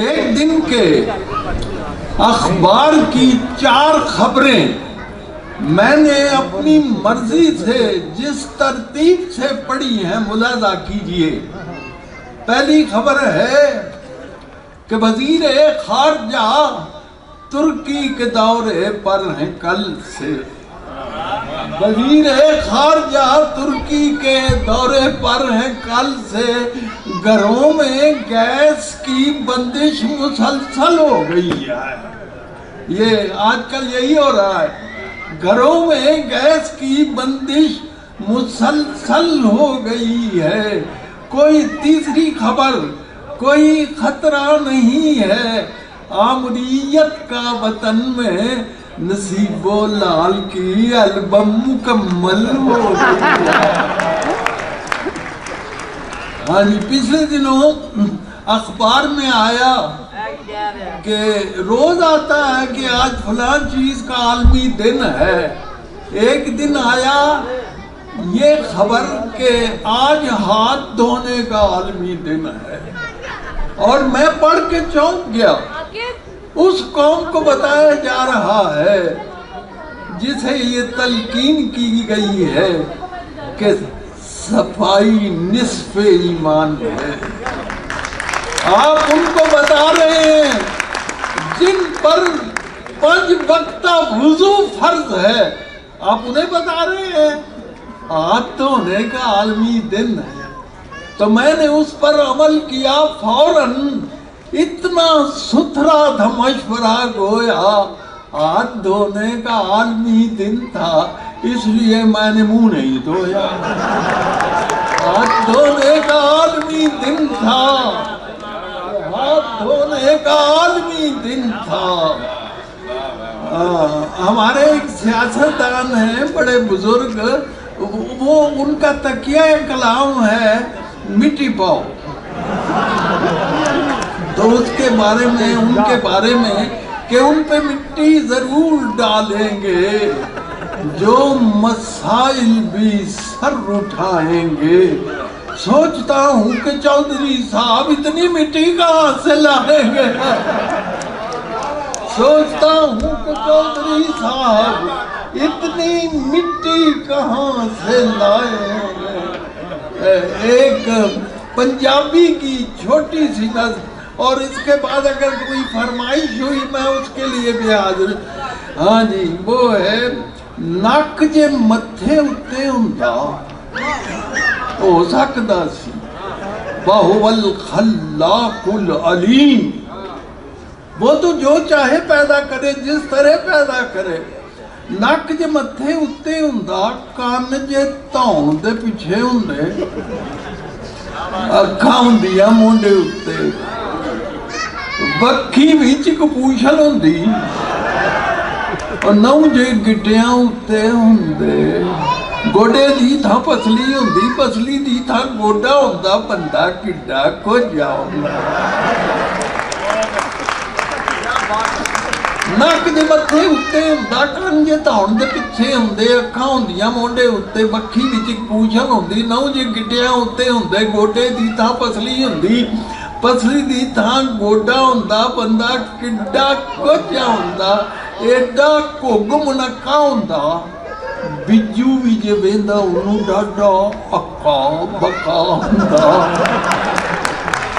ایک دن کے اخبار کی 4 خبریں میں نے اپنی مرضی سے جس ترتیب سے پڑھی ہیں ملاحظہ کیجئے۔ پہلی خبر ہے کہ وزیر خارجہ ترکی کے دورے پر ہیں کل سے۔ وزیر خارجہ ترکی کے دورے پر ہیں کل سے۔ گھروں میں گیس کی بندش مسلسل ہو گئی ہے۔ یہ آج کل یہی ہو رہا ہے، گھروں میں گیس کی بندش مسلسل ہو گئی ہے۔ کوئی تیسری خبر، کوئی خطرہ نہیں ہے، آمریت کا وطن میں نصیب و لال کی البم مکمل ہو گئی ہے۔ ہاں جی، پچھلے دنوں اخبار میں آیا کہ روز آتا ہے کہ آج فلاں چیز کا عالمی دن ہے۔ ایک دن آیا یہ خبر کہ آج ہاتھ دھونے کا عالمی دن ہے، اور میں پڑھ کے چونک گیا۔ اس قوم کو بتایا جا رہا ہے جسے یہ تلقین کی گئی ہے کہ صفائی نصف ایمان ہے۔ آپ ان کو بتا رہے ہیں جن پر 5 وقتہ وضو فرض ہے، آپ انہیں بتا رہے ہیں ہاتھ دھونے کا عالمی دن ہے۔ تو میں نے اس پر عمل کیا، فوراً اتنا ستھرا تھا مشورہ، گویا ہاتھ دھونے کا عالمی دن تھا، اس لیے میں نے منہ نہیں دھویا۔ ہاتھ دھونے کا عالمی دن تھا، ہاتھ دھونے کا عالمی دن تھا۔ ہمارے ایک سیاستدان ہیں بڑے بزرگ، وہ ان کا تکیہ کلام ہے مٹی پاؤ۔ تو اس کے بارے میں، ان کے بارے میں کہ ان پہ مٹی ضرور ڈالیں گے جو مسائل بھی سر اٹھائیں گے۔ سوچتا ہوں کہ چودھری صاحب اتنی مٹی کہاں سے لائیں گے؟ سوچتا ہوں کہ چودھری صاحب اتنی مٹی کہاں سے لائیں گے؟ ایک پنجابی کی چھوٹی سی نظم، اور اس کے بعد اگر کوئی فرمائش ہوئی میں اس کے لیے بھی حاضر۔ ہاں جی، وہ ہے نک جے متھے اتے ہوندا ہو سکدا سی، وَهُوَ الْخَلَّاقُ الْعَلِيمُ۔ وہ تو جو چاہے پیدا کرے، جس طرح پیدا کرے۔ نک جے متھے اتے ہوندا، کان جے تھون دے پیچھے ہوندے، اکھاں ہوندیاں مونڈے اتے، بکھی وچ کپوشل ہوندی، اور نو جے گٹیاں اتے ہوندے، گوڈے دی تھا پسلی ہوندی، پسلی دی تھا گوڈا ہوندا، بندہ کڈا کجا ہوندا۔ نک دے متھے اتے ہوندا، کان جے تھون دے پیچھے ہوندے، اکھاں ہوندیاں مونڈے اتے، بکھی وچ کپوشل ہوندی، نو جے گٹیاں اتے ہوندے، گوڈے دی تھا پسلی ہوندی، پسلی دی تھان گوڈا ہوندا، بندہ کڈا کچا ہوندا، ایڈا کھگ منکا ہوندا، بجو بھی جے ویندا انہوں ڈاڈا اکا بکا ہوندا۔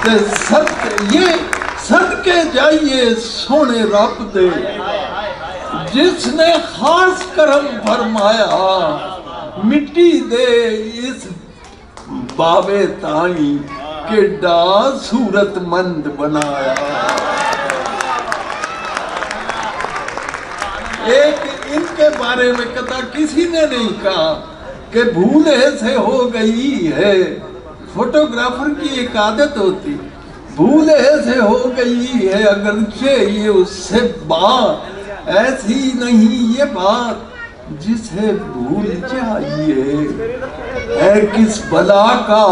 تے صدقے جائیے سونے رب دے جس نے خاص کرم فرمایا، مٹی دے اس بابے تائیں کیڈا صورت مند بنایا۔ ایک ان کے بارے میں قطع کسی نے نہیں کہا کہ بھولے سے ہو گئی ہے۔ فوٹوگرافر کی ایک عادت ہوتی، بھولے سے ہو گئی ہے، اگرچہ یہ اس سے بات ایسی نہیں، یہ بات جسے بھول جائیے۔ ہے کس بلا کا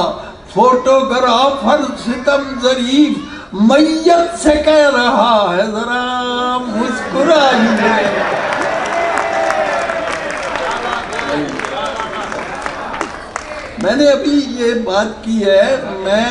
فوٹوگرافر ستم ظریف میت سے کہہ رہا ہے ذرا مسکرائیے۔ میں نے ابھی یہ بات کی ہے، میں